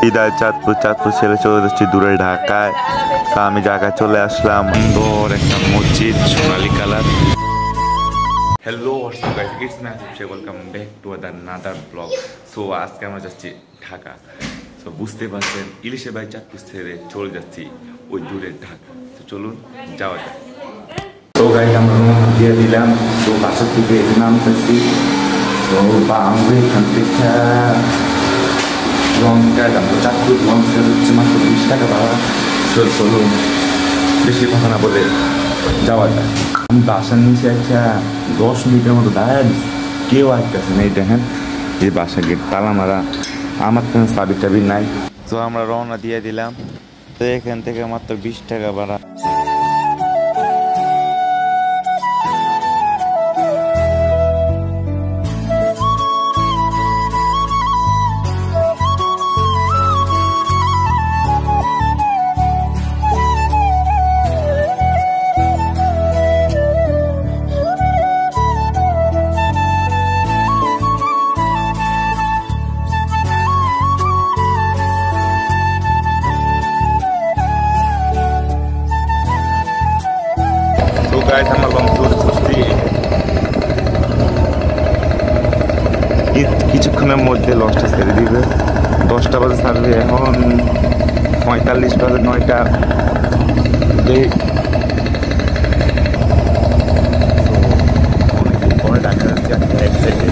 বিদায় চাঁদপুর, চাঁদপুর ছেড়ে চলে যাচ্ছি দূরে ঢাকায়। তো আমি ঢাকায় চলে আসলাম, সুন্দর একটা মসজিদ সোনালী colour. Hello WhatsApp guys, it's me Asif Sheikh, welcome back to another blog. So আজকে আমরা যাচ্ছি ঢাকা। সো বুঝতে পারছেন, ইলিশে ভাই চাঁদপুর ছেড়ে চলে যাচ্ছি ওই দূরের ঢাকা। তো চলুন যাওয়া যাক। তো গাইস আমরা রওনা দিয়ে দিলাম। তো বাসা থেকে নামতেছি। তো আমরা এখান থেকে লঞ্চ গাইড, আমরা চাঁদপুর লঞ্চ গাইড হচ্ছে মাত্র 20 টাকা ভাড়া। চলুন বেশি কথা না বলে যাওয়া যায়। আমি বাসার নিচে একটা 10 মিনিটের মতো দাঁড়ায় কেউ আসতেছে না। এই দেখেন এই বাসা গেট তালা মারা, আমার কোনো চাবি টাবি নাই। তো আমরা রওনা দিয়ে দিলাম। তো এখান থেকে মাত্র 20 টাকা ভাড়া। গাইস আমরা লঞ্চ করে বসছি, কিছুক্ষণের মধ্যে লঞ্চটা ছেড়ে দিবে। 10টা বাজে ছাড়বে, এখন 45 বাজে 9টা। অনেকদিন পরে ঢাকা যাচ্ছে এক সাইডে।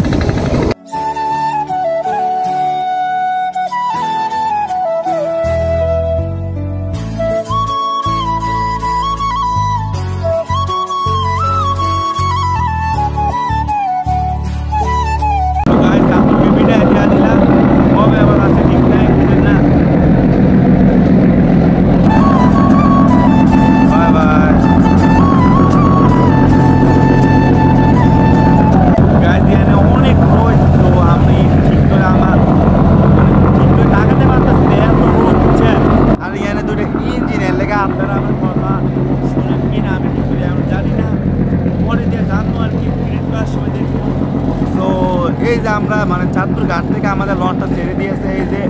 এই যে আমরা মানে চাঁদপুর ঘাট থেকে আমাদের লঞ্চটা ছেড়ে দিয়েছে এই যে।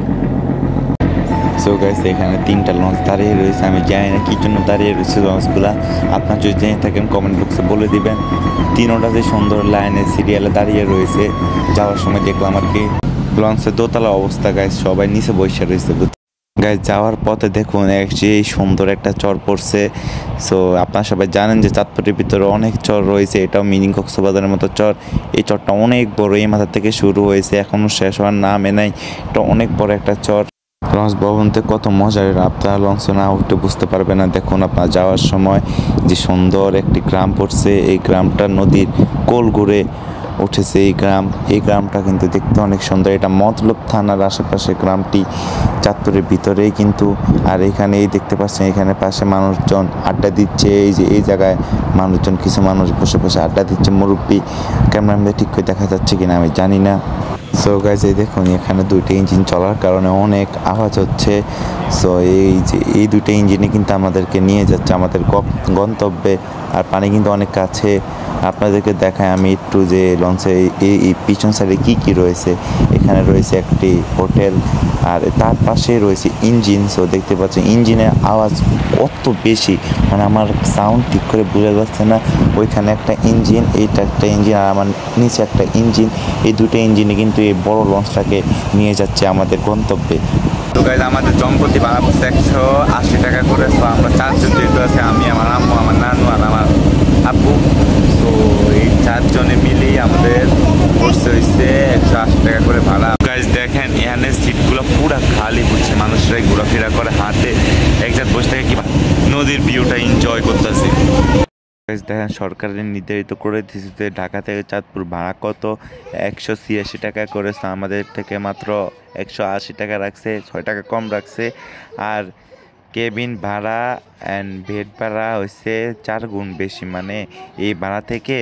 সো গাইস এখানে 3টা লঞ্চ দাঁড়িয়ে রয়েছে, আমি জানি না কি জন্য দাঁড়িয়ে রয়েছে লঞ্চগুলা। আপনার যদি জেনে থাকেন কমেন্ট বক্সে বলে দিবেন। 3টা যে সুন্দর লাইনে সিরিয়ালে দাঁড়িয়ে রয়েছে। যাওয়ার সময় দেখলাম আর কি লঞ্চের দোতলা অবস্থা গাইস, সবাই নিচে বসে রয়েছে। গাইস যাওয়ার পথে দেখুন এই সুন্দর একটা চর পড়ছে। সো আপনারা সবাই জানেন যে চাঁদপুরের ভিতরে অনেক চর রয়েছে, এটাও মিনি কক্সবাজারের মতো চর। এই চরটা অনেক বড়, এই মাথা থেকে শুরু হয়েছে, এখনো শেষ হওয়ার নামে নাই। এটা অনেক বড় একটা চর। লঞ্চ ভবনতে কত মজার, আপনারা লঞ্চ না উঠে বুঝতে পারবেন না। দেখুন আপনার যাওয়ার সময় যে সুন্দর একটি গ্রাম পড়ছে, এই গ্রামটা নদীর কোল ঘুরে উঠেছে। এই গ্রামটা কিন্তু দেখতে অনেক সুন্দর। এটা মতলব থানার আশেপাশে গ্রামটি, চাঁদপুরের ভিতরেই কিন্তু। আর এখানে এই দেখতে পাচ্ছেন, এখানে পাশে মানুষজন আড্ডা দিচ্ছে। এই যে এই জায়গায় মানুষজন, কিছু মানুষ বসে বসে আড্ডা দিচ্ছে। মুরব্বী ক্যামেরাম্যান ঠিক করে দেখা যাচ্ছে কিনা আমি জানি না। সো গাইস এই দেখুন এখানে 2টা ইঞ্জিন চলার কারণে অনেক আওয়াজ হচ্ছে। সো এই যে এই 2টা ইঞ্জিনে কিন্তু আমাদেরকে নিয়ে যাচ্ছে আমাদের গন্তব্যে। আর পানি কিন্তু অনেক কাছে। আপনাদেরকে দেখায় আমি একটু যে লঞ্চে এই পিছন সাইডে কী রয়েছে। এখানে রয়েছে একটি হোটেল, আর তার পাশে রয়েছে ইঞ্জিন। সো দেখতে পাচ্ছেন ইঞ্জিনের আওয়াজ কত বেশি, মানে আমার সাউন্ড ঠিক করে বোঝা যাচ্ছে না। ওইখানে একটা ইঞ্জিন, এইটা একটা ইঞ্জিন, আর আমার নিচে একটা ইঞ্জিন। এই 2টা ইঞ্জিনে কিন্তু এই বড় লঞ্চটাকে নিয়ে যাচ্ছে আমাদের গন্তব্যে। তো গাইস আমাদের জনপ্রতি ভাড়া পড়ছে 180 টাকা করে। তো আমরা 4জন যেহেতু আছে, আমি, আমার আম্মু, আমার নানু আর আমার আব্বু। তো এই 4 জনে মিলেই আমাদের পড়ছে হয়েছে 180 টাকা করে ভাড়া। গাইস দেখেন এখানে সিটগুলো পুরো খালি হচ্ছে, মানুষরাই ঘোরাফেরা করে, হাতে একসাথে বসে থেকে কি নদীর ভিউটা এনজয় করতেছে। দেখেন সরকারের নির্ধারিত করে দিচ্ছে ঢাকা থেকে চাঁদপুর ভাড়া কত, 186 টাকা করেছে। আমাদের থেকে মাত্র 180 টাকা রাখছে, 6 টাকা কম রাখছে। আর কেবিন ভাড়া অ্যান্ড বেড ভাড়া হচ্ছে 4 গুণ বেশি, মানে এই ভাড়া থেকে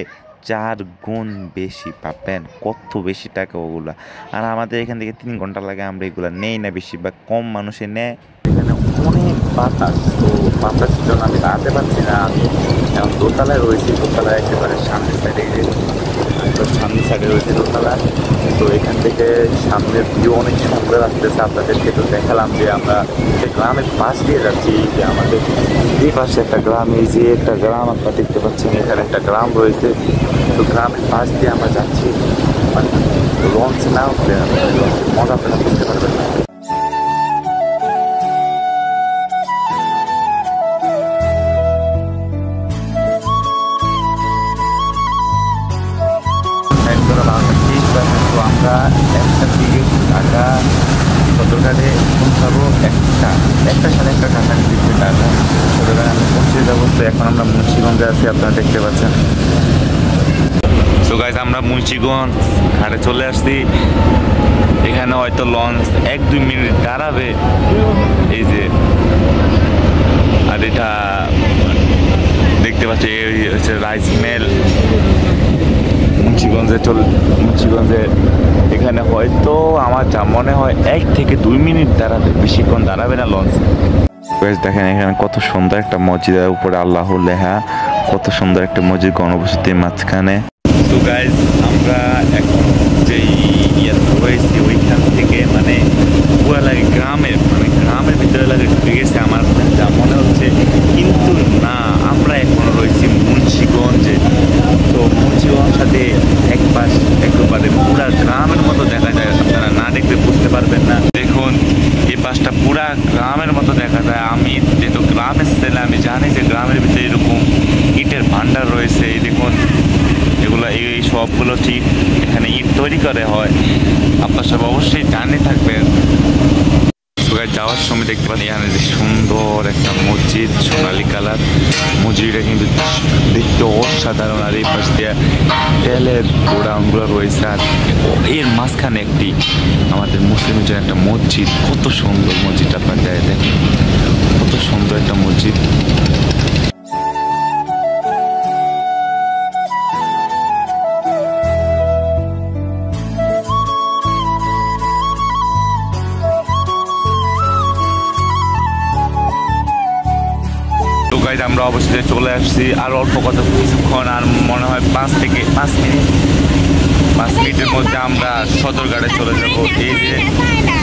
4 গুণ বেশি পাবেন। কত বেশি টাকা ওগুলা। আর আমাদের এখান থেকে 3 ঘন্টা লাগে, আমরা এগুলো নেই না, বেশিরভাগ কম মানুষে নেয়। এখানে অনেক বাতাস, তো বাতাসের জন্য আমি দাঁড়াতে পারছি না। আমি এখন দোতলায় রয়েছি, দোতলায় একেবারে সামনের সাইডে তো সামনের সাইডে রয়েছে দোতলা। তো এখান থেকে সামনের ভিউ অনেক সুন্দর আসতেছে, আপনাদেরকে তো দেখালাম যে আমরা গ্রামের পাশ দিয়ে যাচ্ছি। যে আমাদের এই পাশে একটা গ্রাম, এই যে একটা গ্রাম আপনারা দেখতে পাচ্ছেন, এখানে একটা গ্রাম রয়েছে। তো গ্রামের পাশ দিয়ে আমরা যাচ্ছি, মানে লঞ্চ না উঠলে লঞ্চের মজা আপনারা বুঝতে পারবেন না। তো আমরা একটা দিকে টাকা সদরঘাটে পৌঁছাবো, একটা সাড়ে একটা কাছাকাছি দিচ্ছে টাকা সদরঘাটে আমরা পৌঁছে যাবো। তো এখন আমরা মুন্সিগঞ্জে আছি, আপনারা দেখতে পাচ্ছেন। তো গাইস আমরা মুন্সিগঞ্জ ঘাটে চলে আসছি। এখানে হয়তো লঞ্চ 1-2 মিনিট দাঁড়াবে, এই যে। আর এটা দেখতে পাচ্ছি এই হচ্ছে রাইস মিল মুন্সিগঞ্জে। এখানে হয়তো আমার যা মনে হয় 1 থেকে 2 মিনিট দাঁড়াবে, বেশিক্ষণ দাঁড়াবে না লঞ্চ। দেখেন এখানে কত সুন্দর একটা মসজিদের উপরে আল্লাহ লেখা, কত সুন্দর একটা মসজিদ গণবসতির মাঝখানে। তো গাইজ আমরা এখন যে রয়েছি ওইখান থেকে মানে পুরা লাগে গ্রামের ভিতরে লাগে ঢুকে গেছে আমার যা মনে হচ্ছে, কিন্তু না, আমরা এখনো রয়েছি মুন্সিগঞ্জে। তো মুন্সিগঞ্জ সাথে একেবারে পুরা গ্রামের মতো দেখা যায়, আপনারা না দেখলে বুঝতে পারবেন না। দেখুন এই পাশটা পুরা গ্রামের মতো দেখা যায়। আমি যেহেতু গ্রামের ছেলে, আমি জানি যে গ্রামের ভিতরে এরকম ইটের ভান্ডার রয়েছে। এই দেখুন এগুলো, এই সবগুলো ঠিক এখানে ইট তৈরি করে হয়। আপনার সব অবশ্যই জানে থাকবেন। যাওয়ার সময় দেখতে পাচ্ছি এখানে যে সুন্দর একটা মসজিদ, সোনালী কালার মসজিদটা কিন্তু দেখতে অসাধারণ। আর এই পাশ দিয়ে তেলের গোডাউনগুলো রয়েছে, আর এর মাঝখানে একটি আমাদের মুসলিমদের একটা মসজিদ। কত সুন্দর মসজিদটা আপনার যায় দেখেন, কত সুন্দর একটা মসজিদ। আমরা অবশ্যই চলে আসছি, আর অল্প কথা কিছুক্ষণ, আর মনে হয় 5 মিনিটের মধ্যে আমরা সদরঘাটে চলে যাব। এই যে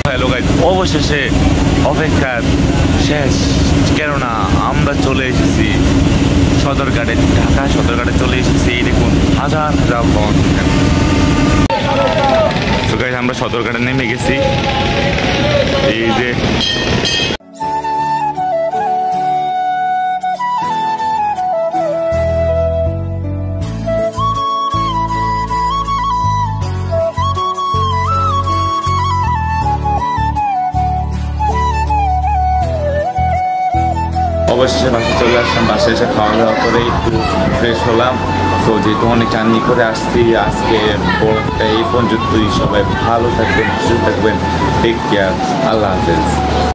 হ্যালো গাইজ, অবশেষে অপেক্ষার শেষ, কেননা আমরা চলে এসেছি সদরঘাটে, ঢাকা সদরঘাটে চলে এসেছি। এই দেখুন হাজার লঞ্চ। তো গাইজ আমরা সদরঘাটে নেমে গেছি। এই যে অবশেষে বাসে চলে আসলাম। বাসে এসে খাওয়া দাওয়া করে একটু ফ্রেশ হলাম। তো যেহেতু অনেক জার্নি করে আসছি, আজকে এই পর্যন্তই। সবাই ভালো থাকবেন, সুস্থ থাকবেন, টেক কেয়ার, আল্লাহ হাফেজ।